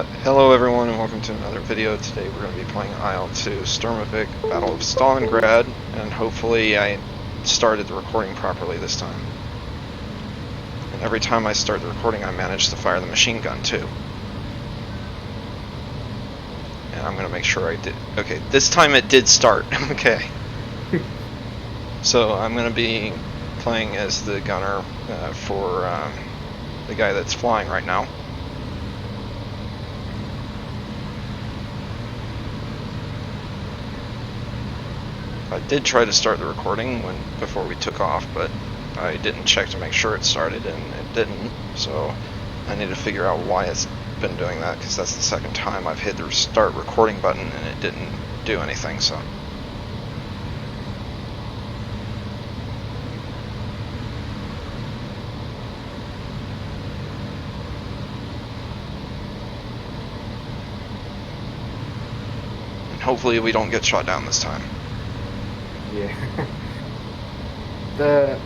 Hello everyone and welcome to another video. Today we're going to be playing IL-2 Sturmovik, Battle of Stalingrad, and hopefully I started the recording properly this time. And every time I start the recording I manage to fire the machine gun too. And I'm going to make sure I did. Okay, this time it did start. Okay. So I'm going to be playing as the gunner for the guy that's flying right now. I did try to start the recording before we took off, but I didn't check to make sure it started, and it didn't. So I need to figure out why it's been doing that, because that's the second time I've hit the start recording button and it didn't do anything. So and hopefully we don't get shot down this time. Yeah. The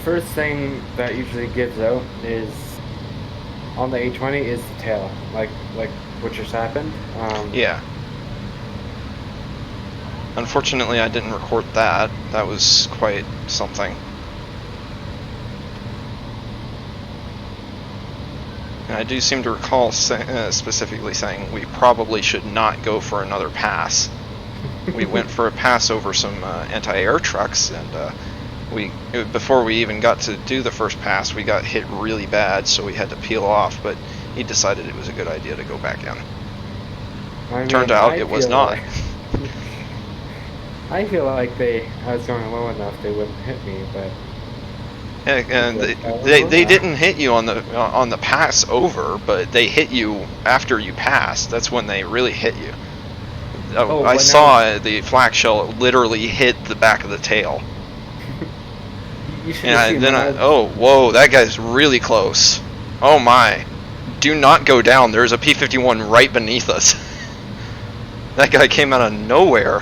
first thing that usually gives out is on the A-20 is the tail, like what just happened. Yeah. Unfortunately, I didn't record that. That was quite something. And I do seem to recall specifically saying we probably should not go for another pass. We went for a pass over some anti-air trucks, and before we even got to do the first pass, we got hit really bad, so we had to peel off, but he decided it was a good idea to go back in. Turned out it was not. I feel like I was going low enough they wouldn't hit me, but and they didn't hit you on the pass over, but they hit you after you passed. That's when they really hit you. I saw the flak shell literally hit the back of the tail. And oh, whoa, that guy's really close. Oh my. Do not go down. There's a P-51 right beneath us. That guy came out of nowhere.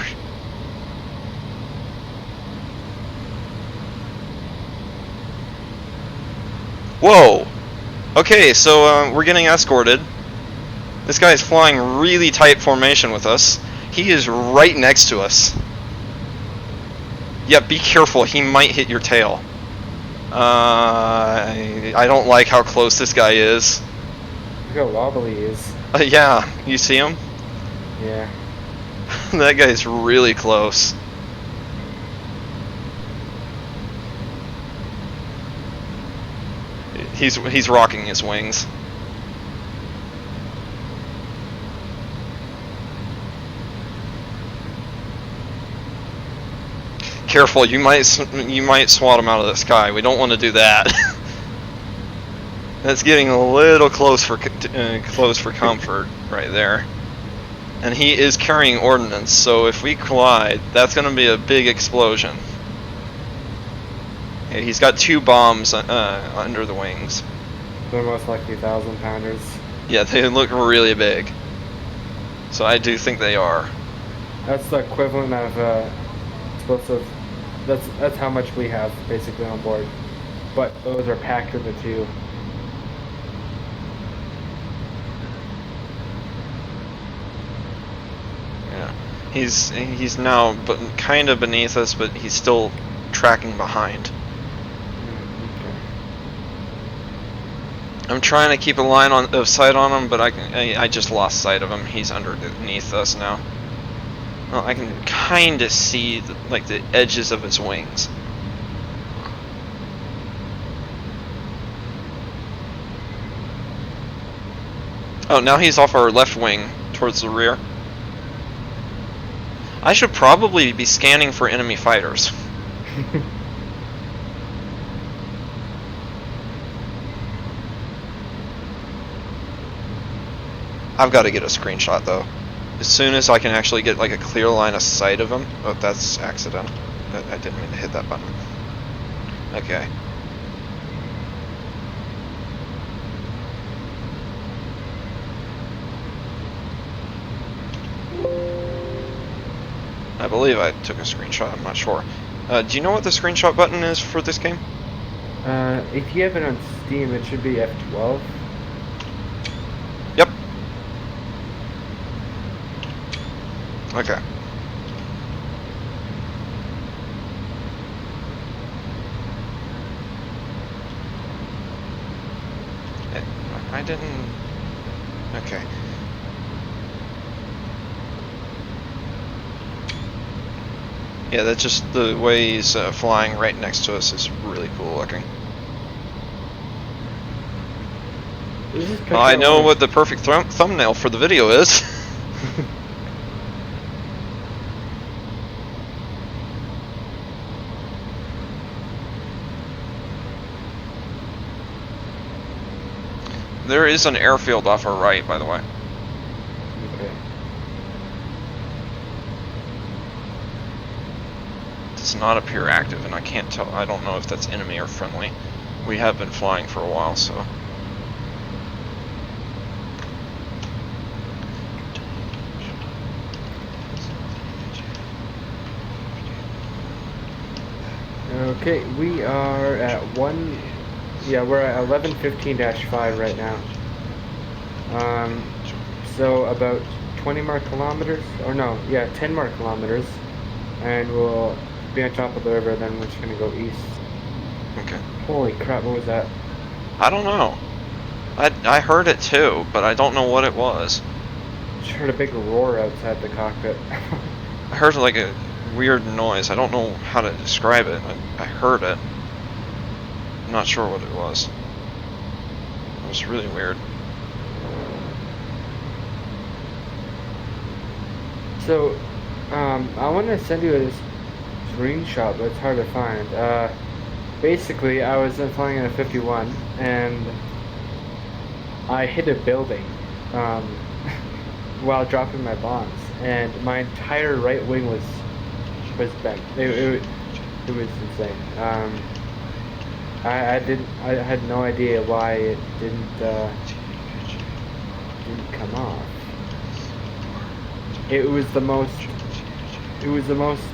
Whoa. Okay, so we're getting escorted. This guy is flying really tight formation with us. He is right next to us. Yeah, be careful. He might hit your tail. I don't like how close this guy is. Look how wobbly he is. Yeah, you see him? Yeah. That guy's really close. He's rocking his wings. Careful, you might swat him out of the sky. We don't want to do that. That's getting a little close for comfort right there. And he is carrying ordnance, so if we collide, that's going to be a big explosion. Yeah, he's got 2 bombs under the wings. They're most likely 1,000-pounders. Yeah, they look really big. So I do think they are. That's the equivalent of explosive. That's how much we have basically on board, but those are packed into 2. Yeah, he's now kind of beneath us, but he's still tracking behind. Okay. I'm trying to keep a line of sight on him, but I just lost sight of him. He's underneath us now. Well, I can kind of see the edges of his wings. Oh, now he's off our left wing towards the rear. I should probably be scanning for enemy fighters. I've got to get a screenshot though. As soon as I can actually get like a clear line of sight of him. Oh, that's accidental. I didn't mean to hit that button. Okay. I believe I took a screenshot, I'm not sure. Do you know what the screenshot button is for this game? If you have it on Steam, it should be F12. Yep. Okay. I didn't... Okay. Yeah, that's just the way he's flying right next to us is really cool looking. Well, I know what the perfect thumbnail for the video is. There is an airfield off our right, by the way. Okay. Does not appear active, and I can't tell. I don't know if that's enemy or friendly. We have been flying for a while, so. Okay, we are at we're at 1115-5 right now. So about 20 more kilometers, or no, yeah, 10 more kilometers, and we'll be on top of the river, then we're just gonna go east. Okay. Holy crap, what was that? I don't know. I heard it too, but I don't know what it was. Just heard a big roar outside the cockpit. I heard like a weird noise. I don't know how to describe it. I heard it. I'm not sure what it was. It was really weird. So, I want to send you a screenshot, but it's hard to find. Basically, I was flying in a 51, and I hit a building while dropping my bombs, and my entire right wing was bent. It was insane. I had no idea why it didn't come off. It was the most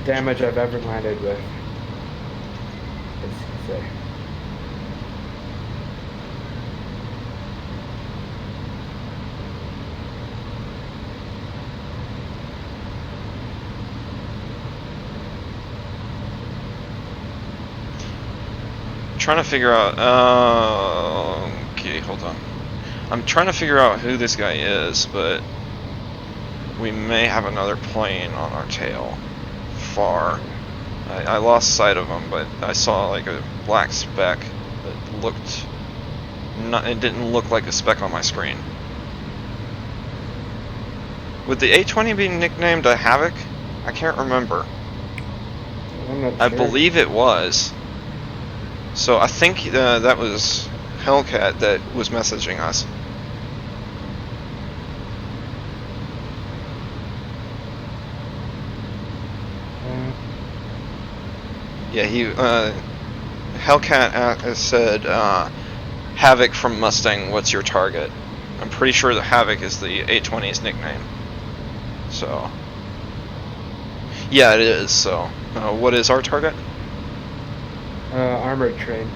damage I've ever landed with. Let's say. Trying to figure out. Okay, hold on. I'm trying to figure out who this guy is, but we may have another plane on our tail. Far. I lost sight of him, but I saw like a black speck that looked. It didn't look like a speck on my screen. Would the A-20 be nicknamed a Havoc? I can't remember. I'm not sure. I believe it was. So I think that was Hellcat that was messaging us. Yeah, Hellcat said, Havoc from Mustang, what's your target? I'm pretty sure that Havoc is the A-20's nickname. So, yeah, it is. So, what is our target? Armored trains.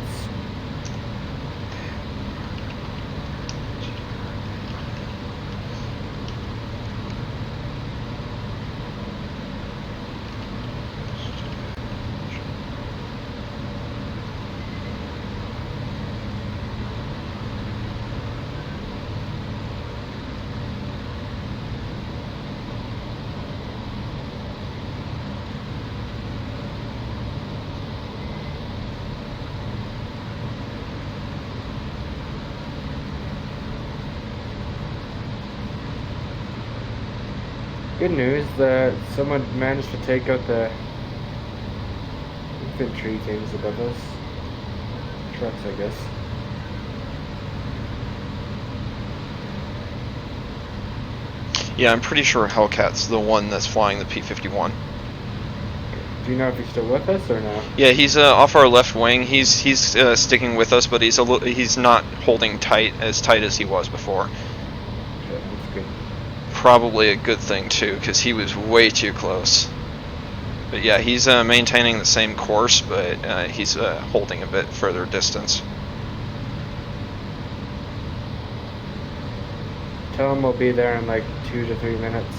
Good news that someone managed to take out the infantry things above us. Trucks, I guess. Yeah, I'm pretty sure Hellcat's the one that's flying the P-51. Do you know if he's still with us or no? Yeah, he's off our left wing. He's sticking with us, but he's not holding tight as he was before. Okay, that's good. Probably a good thing too, because he was way too close. But yeah, he's maintaining the same course, but he's holding a bit further distance. Tell him we'll be there in like 2 to 3 minutes.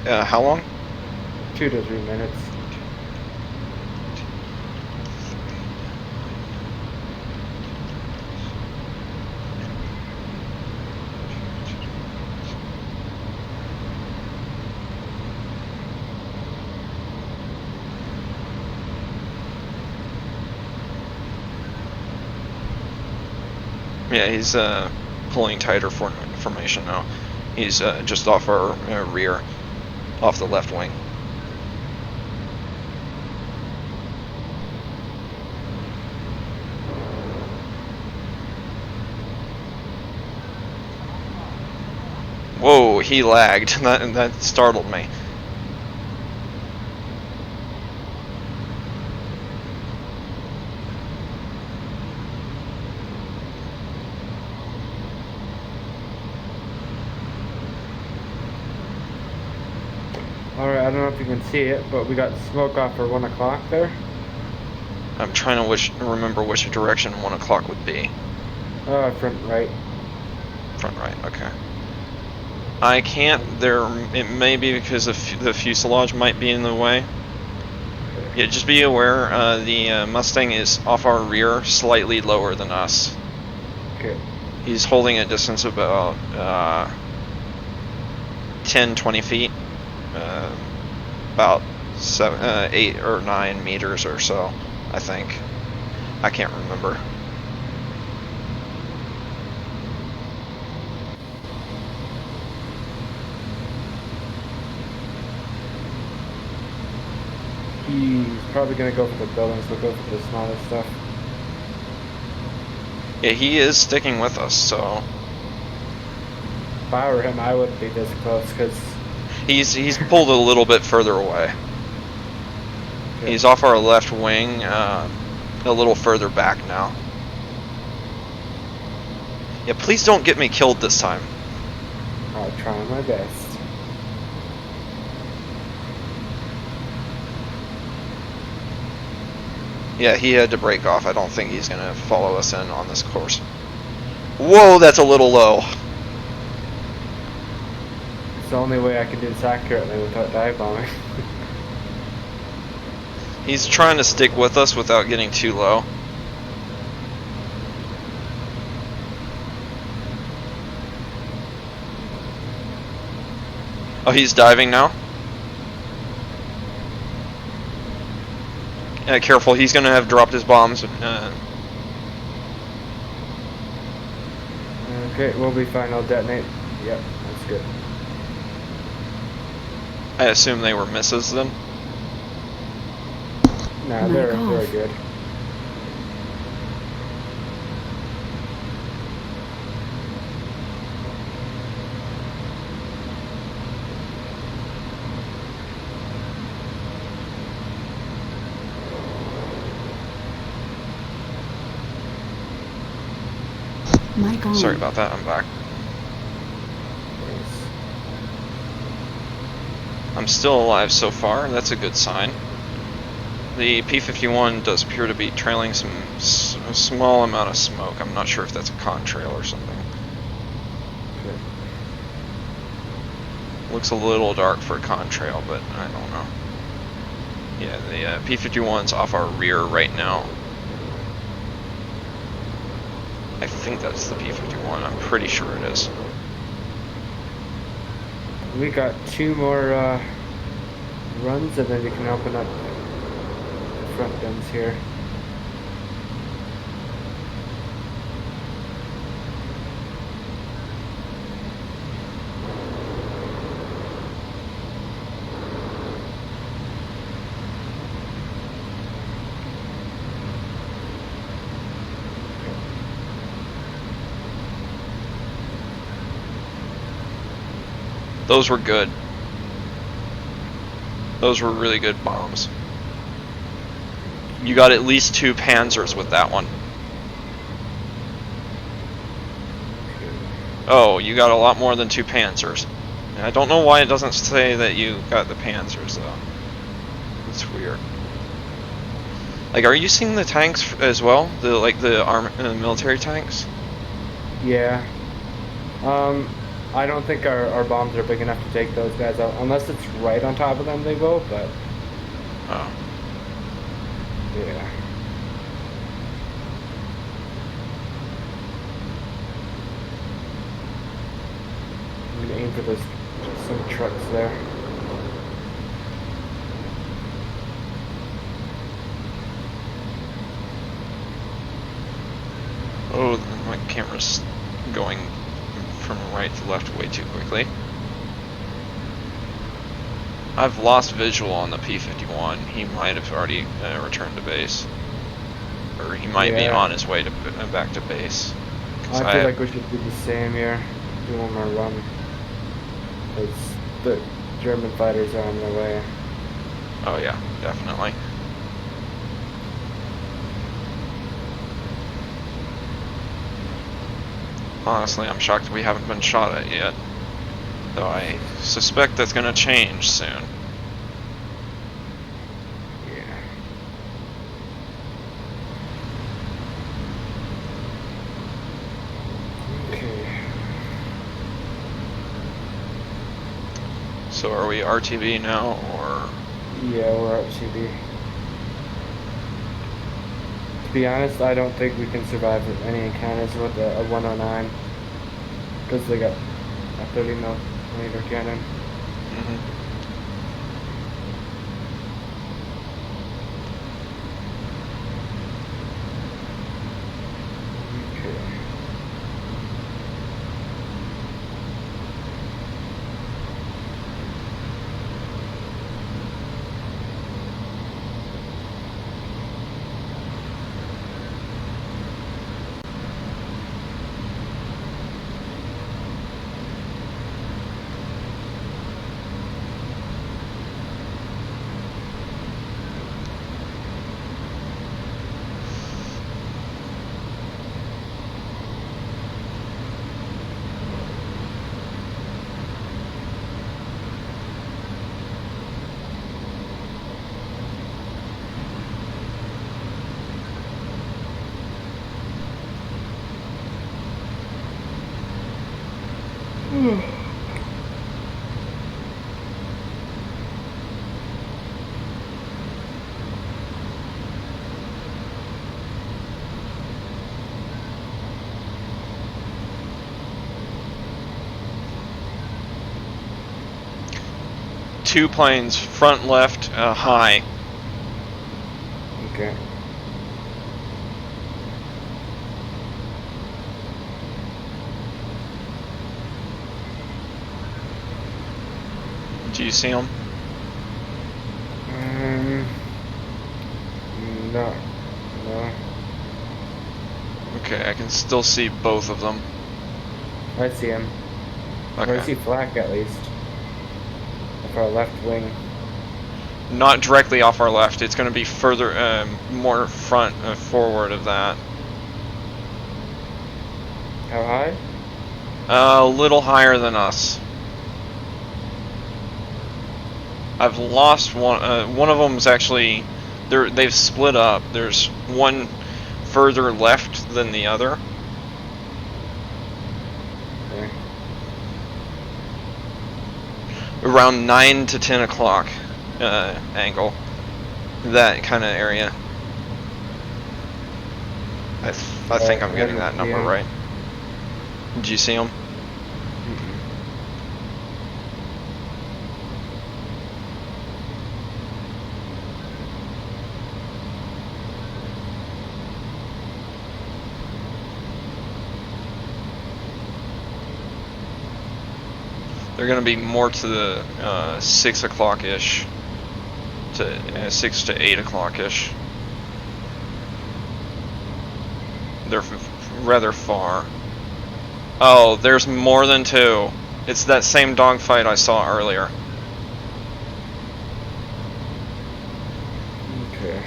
How long? 2 to 3 minutes. Yeah, he's pulling tighter formation now. He's just off our rear, off the left wing. Whoa, he lagged. That startled me. Alright, I don't know if you can see it, but we got smoke off for 1 o'clock there. I'm trying to remember which direction 1 o'clock would be. Front right. Front right, okay. I can't, it may be because the fuselage might be in the way. Yeah, just be aware, the Mustang is off our rear, slightly lower than us. Okay. He's holding a distance of about 10, 20 feet. About 8 or 9 meters or so, I think. I can't remember. He's probably going to go for the buildings, we'll go for the smaller stuff. Yeah, he is sticking with us, so... If I were him, I wouldn't be this close, because... He's pulled a little bit further away. Okay. He's off our left wing, a little further back now. Yeah, please don't get me killed this time. I'll try my best. Yeah, he had to break off. I don't think he's going to follow us in on this course. Whoa, that's a little low. It's the only way I can do this accurately without dive bombing. He's trying to stick with us without getting too low. Oh, he's diving now? Yeah, careful, he's gonna have dropped his bombs. Okay, we'll be fine, I'll detonate. Yep, that's good. I assume they were misses then? Nah, they're good. Sorry about that, I'm back. I'm still alive so far, that's a good sign. The P-51 does appear to be trailing a small amount of smoke. I'm not sure if that's a contrail or something. Okay. Looks a little dark for a contrail, but I don't know. Yeah, the P-51's off our rear right now. I think that's the P-51. I'm pretty sure it is. We got 2 more runs, and then you can open up the front guns here. Those were good. Those were really good bombs. You got at least 2 Panzers with that one. Oh, you got a lot more than 2 Panzers. I don't know why it doesn't say that you got the Panzers though. It's weird. Like, are you seeing the tanks as well? The military tanks? Yeah. I don't think our bombs are big enough to take those guys out. Unless it's right on top of them they go, but... Oh. Yeah. I'm gonna aim for those some trucks there. Oh, my camera's going from right to left way too quickly. I've lost visual on the P-51. He might have already returned to base. Or he might be on his way to back to base. I feel like we should do the same here. Do one more run. Because the German fighters are on their way. Oh yeah, definitely. Honestly, I'm shocked we haven't been shot at yet. Though I suspect that's gonna change soon. Yeah. Okay. So are we RTB now, or...? Yeah, we're RTB. To be honest, I don't think we can survive any encounters with a 109. Because they got a 30mm cannon. Mm-hmm. Two planes, front left, high. Okay. Do you see them? No. No. Okay, I can still see both of them. I see him. Okay. Or I see flak at least. Of our left wing. Not directly off our left. It's going to be further, more front, forward of that. How high? A little higher than us. I've lost one. One of them's actually, they've split up. There's one further left than the other. Okay. Around 9 to 10 o'clock angle. That kind of area. I think I'm getting that number right. Did you see them? They're going to be more to the 6 o'clock-ish, to 6 to 8 o'clock-ish. They're rather far. Oh, there's more than two. It's that same dogfight I saw earlier. Okay.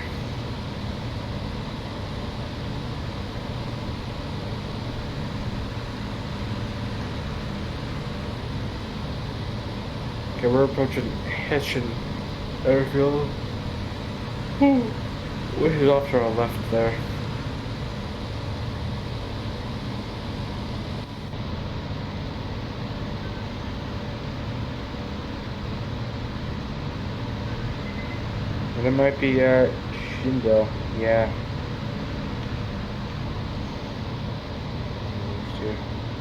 Okay, we're approaching Hessian airfield. Which is off to our left there. And it might be Shindo. Yeah.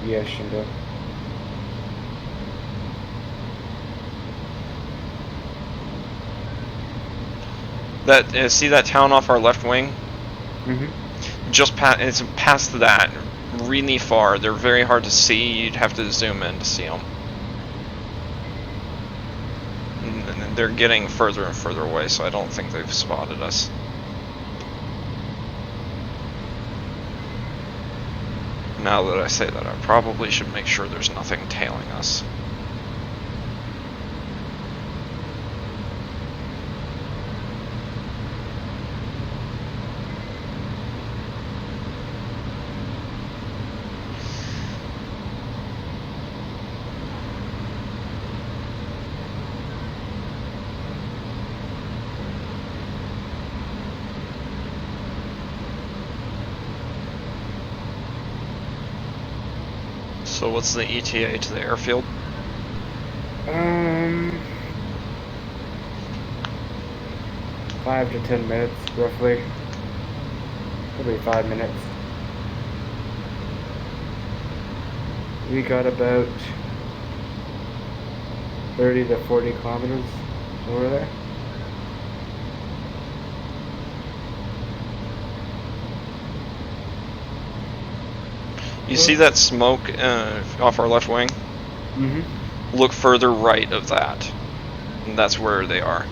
Yeah, Shindo. That see that town off our left wing? Mm-hmm. It's past that, really far. They're very hard to see. You'd have to zoom in to see them. And they're getting further and further away, so I don't think they've spotted us. Now that I say that, I probably should make sure there's nothing tailing us. So what's the ETA to the airfield? 5 to 10 minutes, roughly. Probably 5 minutes. We got about 30 to 40 kilometers over there. You see that smoke off our left wing? Mm-hmm. Look further right of that. And that's where they are.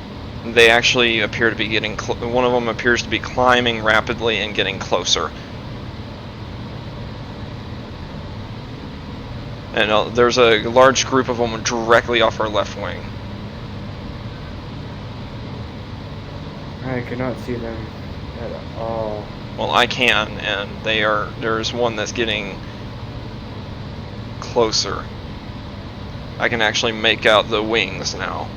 They actually appear to be getting one of them appears to be climbing rapidly and getting closer. And there's a large group of them directly off our left wing. I cannot see them at all. Well, I can, and there's one that's getting closer. I can actually make out the wings now.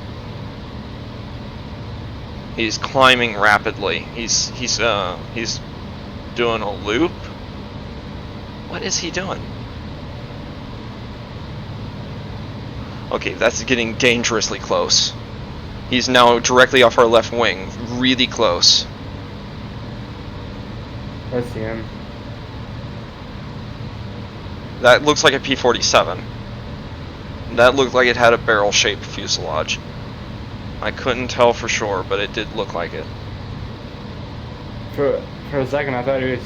He's climbing rapidly. He's doing a loop. What is he doing? Okay, that's getting dangerously close. He's now directly off our left wing, really close. I see him. That looks like a P-47. That looked like it had a barrel-shaped fuselage. I couldn't tell for sure, but it did look like it. For a second, I thought he was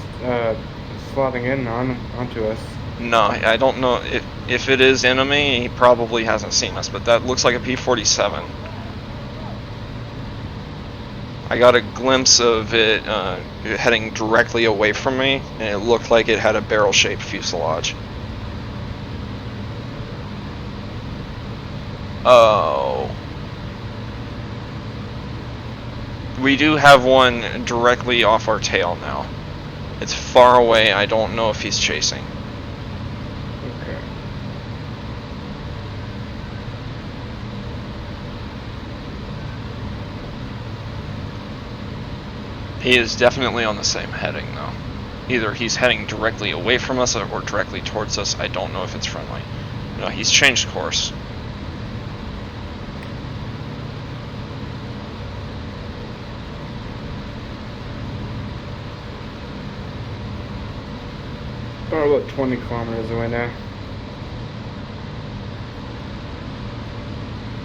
slotting in onto us. No, I don't know if it is enemy. He probably hasn't seen us, but that looks like a P-47. I got a glimpse of it heading directly away from me, and it looked like it had a barrel-shaped fuselage. Oh. We do have one directly off our tail now. It's far away. I don't know if he's chasing. Okay. He is definitely on the same heading, though. Either he's heading directly away from us or directly towards us. I don't know if it's friendly. No, he's changed course. We're about 20 kilometers away now.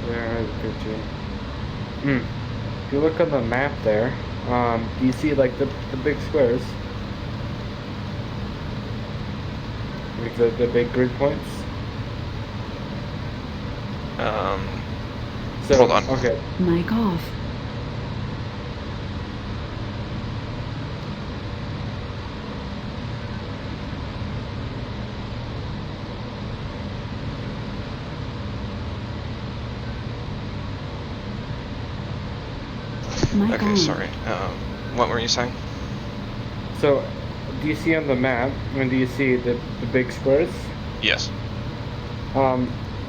There's a picture. If you look on the map there, do you see like the big squares? Like the big grid points? So, hold on. Okay. Mic off. Mic Okay, on. sorry. What were you saying? So, do you see on the map, and do you see the big squares? Yes.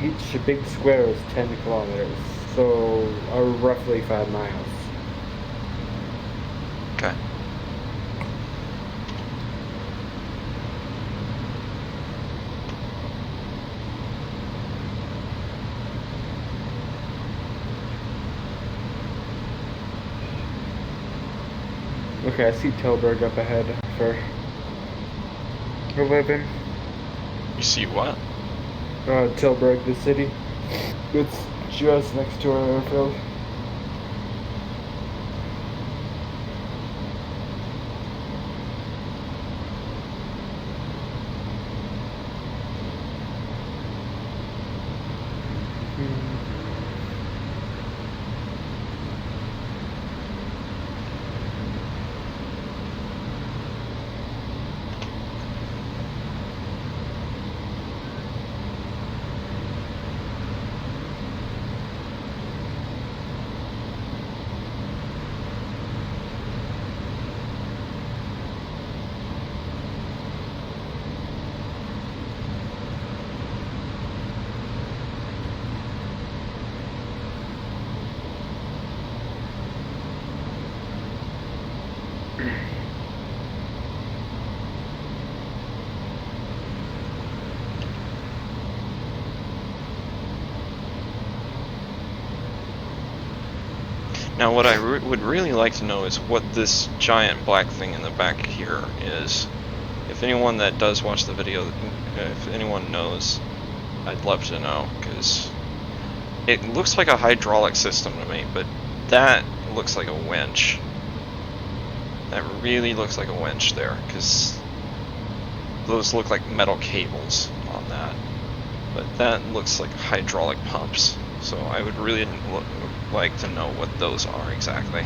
Each big square is 10 kilometers, so roughly 5 miles. Okay. Okay, I see Tilburg up ahead for 11. You see what? Tilburg, the city. It's just next to our airfield. Now, what I would really like to know is what this giant black thing in the back here is. If anyone that does watch the video, if anyone knows, I'd love to know, because it looks like a hydraulic system to me, but that looks like a winch. That really looks like a winch there, because those look like metal cables on that. But that looks like hydraulic pumps, so I would really like to know what those are exactly.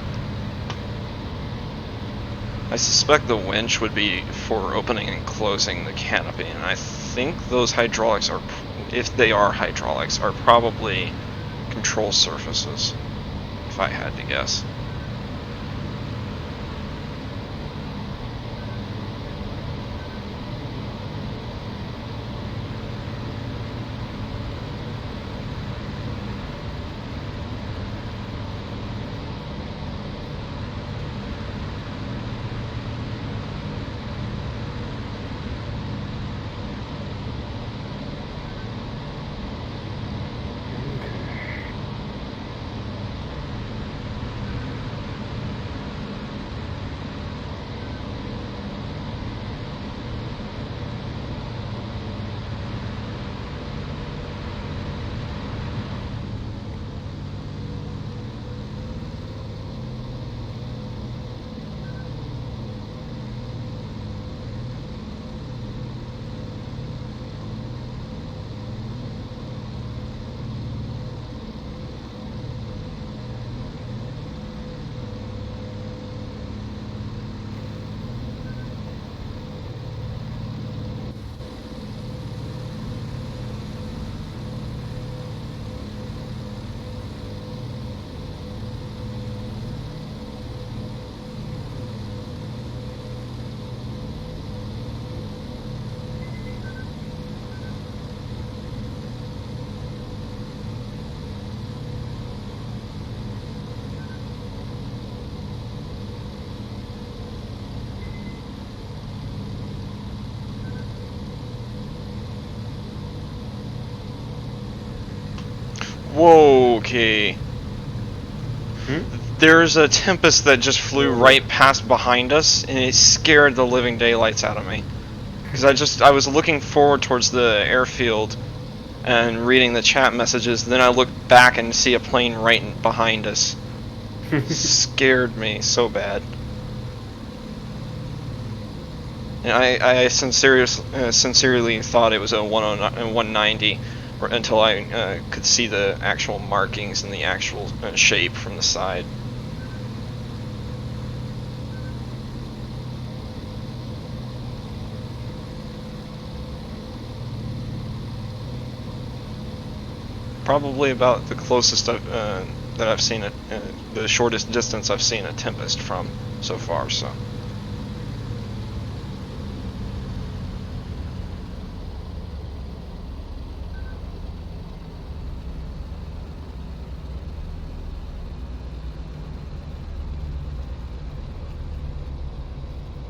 I suspect the winch would be for opening and closing the canopy, and I think those hydraulics are, if they are hydraulics, are probably control surfaces, if I had to guess. Whoa, okay. There's a Tempest that just flew right past behind us, and it scared the living daylights out of me. Because I was looking forward towards the airfield and reading the chat messages, then I looked back and see a plane right behind us. Scared me so bad. And I sincerely thought it was a 190 until I could see the actual markings and the actual shape from the side. Probably about the closest that I've seen it, the shortest distance I've seen a Tempest from so far. So.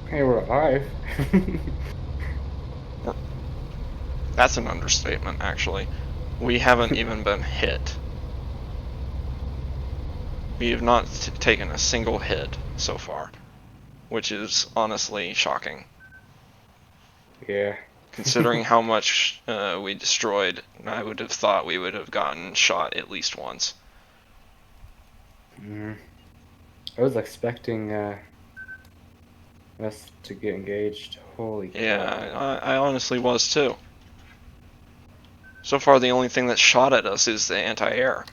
Hey, we're alive. That's an understatement, actually. We haven't even been hit. We have not taken a single hit so far. which is honestly shocking. Yeah. Considering how much we destroyed, I would have thought we would have gotten shot at least once. I was expecting us to get engaged. Holy cow. Yeah, I honestly was too. So far, the only thing that shot at us is the anti-air.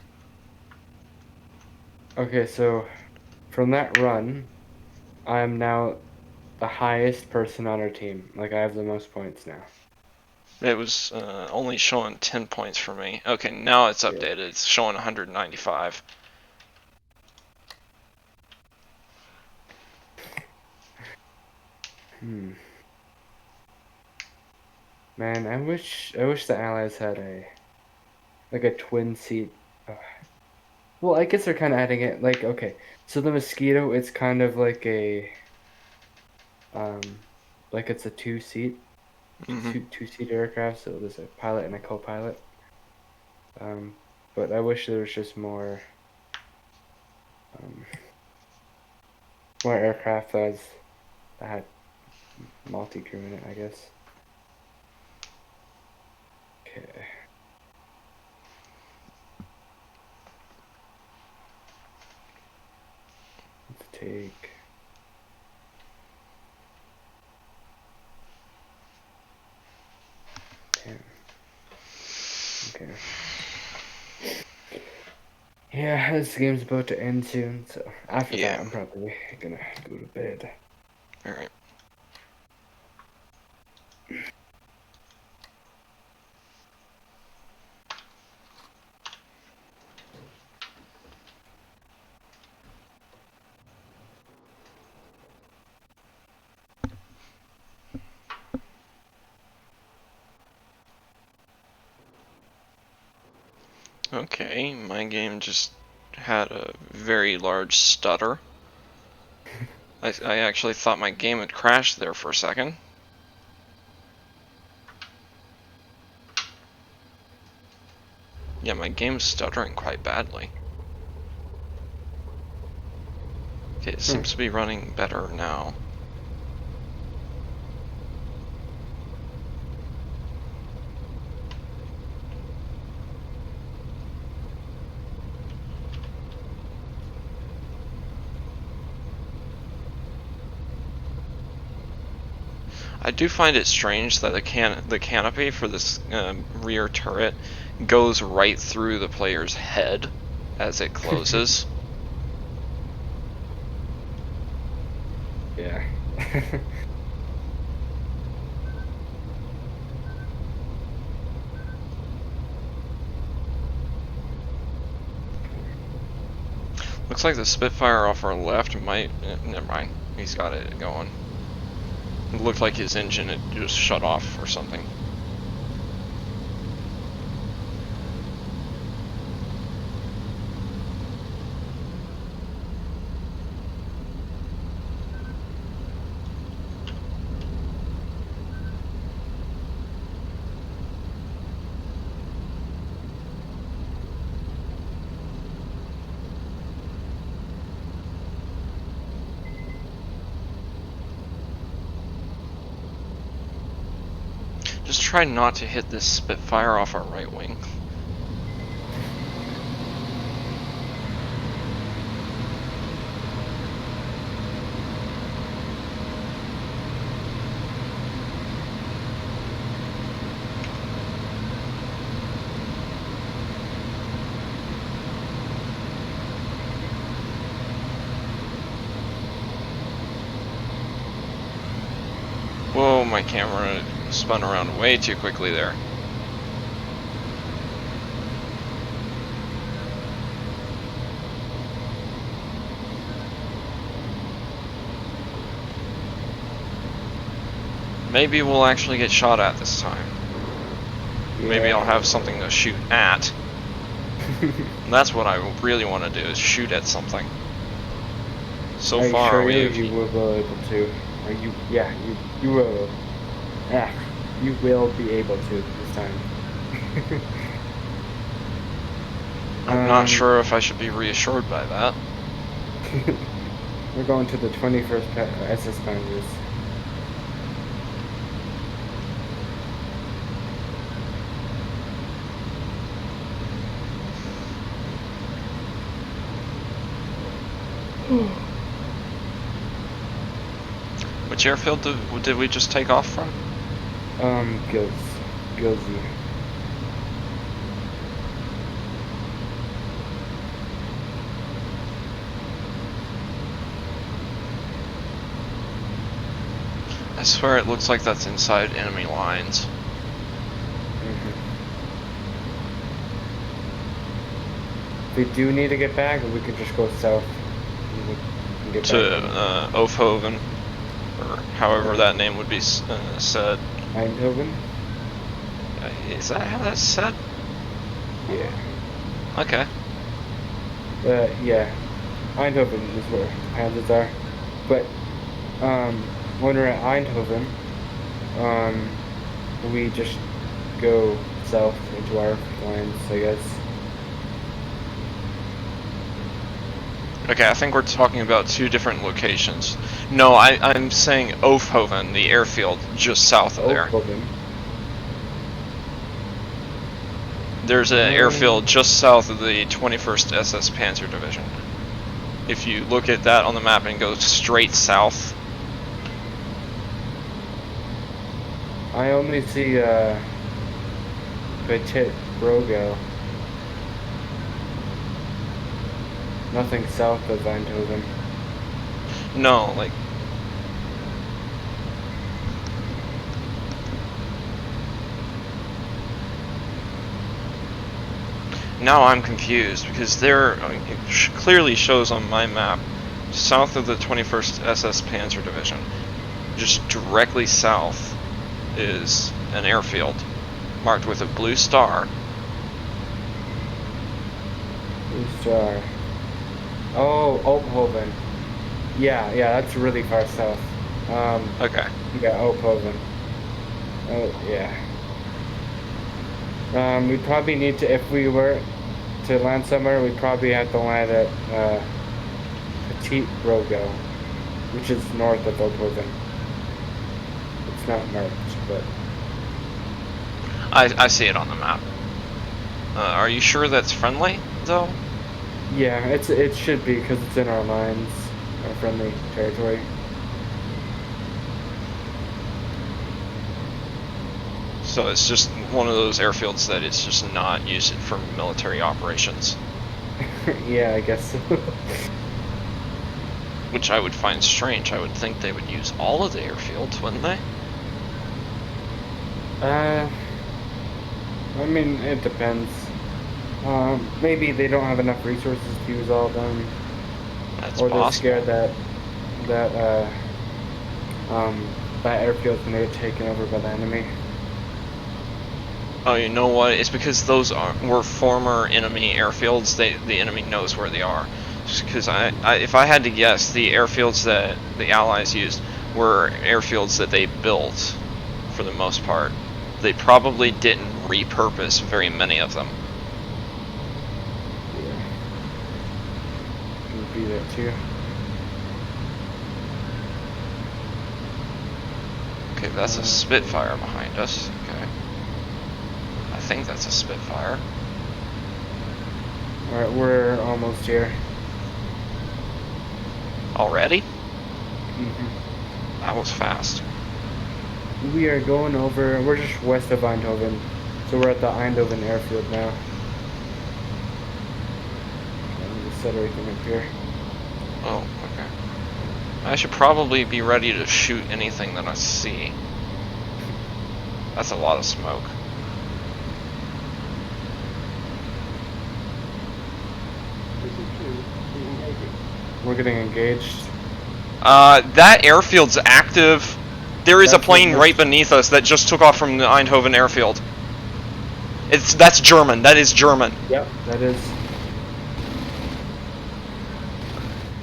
Okay, so from that run, I'm now the highest person on our team. Like, I have the most points now. It was only showing 10 points for me. Okay, now it's Yeah. updated. It's showing 195. Man, I wish the Allies had a twin seat. Well, I guess they're kind of adding it. Like, okay, so the Mosquito, it's kind of like a like it's a two-seat aircraft. So there's a pilot and a co-pilot. But I wish there was just more aircraft that had multi-crew in it, I guess. Okay. Let's take. Okay. Yeah, this game's about to end soon, so after that I'm probably gonna go to bed. Alright. Okay, my game just had a very large stutter. I actually thought my game had crashed there for a second. Yeah, my game's stuttering quite badly. Okay, it seems to be running better now. I do find it strange that the canopy for this rear turret goes right through the player's head as it closes. Yeah. Looks like the Spitfire off our left might... never mind. He's got it going. It looked like his engine had just shut off or something. Just try not to hit this Spitfire off our right wing. Whoa, my camera spun around way too quickly there. Maybe we'll actually get shot at this time. Yeah. Maybe I'll have something to shoot at. That's what I really want to do, is shoot at something. So far, sure you will be able to. You will. Yeah, you will be able to this time. I'm not sure if I should be reassured by that. We're going to the 21st SS Panzers. Which airfield did we just take off from? Gilsey. I swear it looks like that's inside enemy lines. If we do need to get back, we could just go south. And get To back. Oefhoven, or however that name would be said. Eindhoven? Is that how that's said? Yeah. Okay. Yeah. Eindhoven is where Hanz are. But, when we're at Eindhoven, we just go south into our lines, I guess. Okay, I think we're talking about two different locations. No, I'm saying Oefhoven, the airfield just south of there. Oefhoven. There's an airfield just south of the 21st SS Panzer Division. If you look at that on the map and go straight south. I only see Petit Brogo. Nothing south of Eindhoven. No, like... Now I'm confused, because there, it clearly shows on my map, south of the 21st SS Panzer Division, just directly south is an airfield, marked with a blue star. Blue star. Oh, Oefhoven. Yeah, that's really far south. Okay. Yeah, Oefhoven. Oh, yeah. We'd probably need to, if we were to land somewhere, we'd probably have to land at Petit Brogo, which is north of Oefhoven. It's not marked, but... I see it on the map. Are you sure that's friendly, though? Yeah, it should be, because it's in our lines, our friendly territory. So it's just one of those airfields that it's just not used for military operations. Yeah, I guess so. Which I would find strange. I would think they would use all of the airfields, wouldn't they? I mean, it depends. Maybe they don't have enough resources to use all of them. That's or possible. they're scared that airfield's gonna get taken over by the enemy. Oh, you know what? It's because those were former enemy airfields. The enemy knows where they are. Because if I had to guess, the airfields that the Allies used were airfields that they built, for the most part. They probably didn't repurpose very many of them. Yeah. Could be that too. Okay, that's a Spitfire behind us. Okay. I think that's a Spitfire. Alright, we're almost here. Already? Mm-hmm. That was fast. We are going over, we're just west of Eindhoven. So we're at the Eindhoven airfield now. Let me just set everything up here. Oh, okay. I should probably be ready to shoot anything that I see. That's a lot of smoke. We're getting engaged. That airfield's active. There is a That's plane what right beneath us that just took off from the Eindhoven airfield. That's German. That is German. Yep, that is.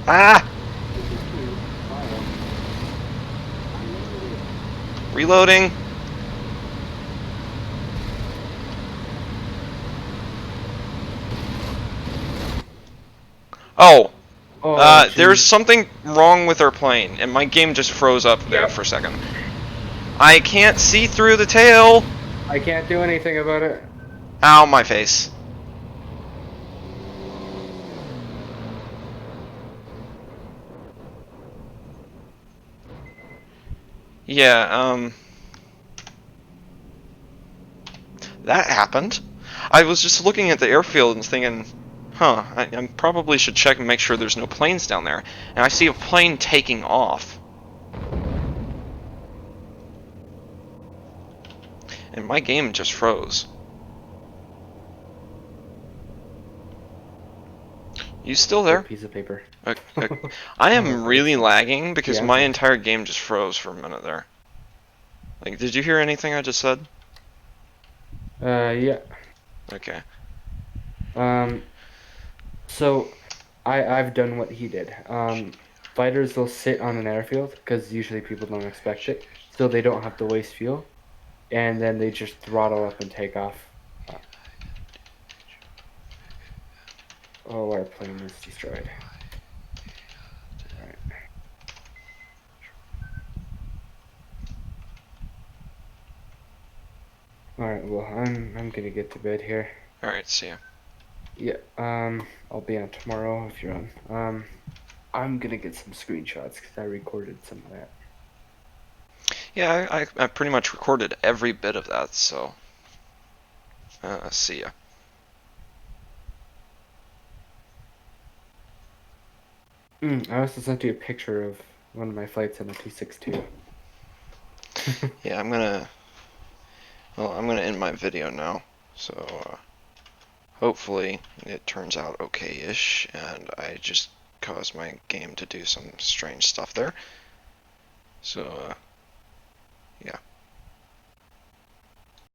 Ah! Reloading. Oh, Oh, There's jeez. something wrong with our plane, and my game just froze up there Yep. for a second. I can't see through the tail! I can't do anything about it. Ow, my face. Yeah, that happened. I was just looking at the airfield and thinking, huh, I probably should check and make sure there's no planes down there. And I see a plane taking off. And my game just froze. You still Here, there? piece of paper. Uh, uh, I Oh, am really it's lagging because yeah. my entire game just froze for a minute there. Like, did you hear anything I just said? Yeah. Okay. Um. So, I've done what he did. Fighters will sit on an airfield because usually people don't expect it, so they don't have to waste fuel, and then they just throttle up and take off. Uh, oh, our plane is destroyed. All right. All right. Well, I'm gonna get to bed here. Alright, see ya. Yeah. I'll be on tomorrow if you're on. I'm gonna get some screenshots because I recorded some of that. Yeah, I pretty much recorded every bit of that, so. See ya. I also sent you a picture of one of my flights in a 262. Yeah, I'm gonna end my video now. So, hopefully it turns out okay-ish, and I just caused my game to do some strange stuff there. So, yeah.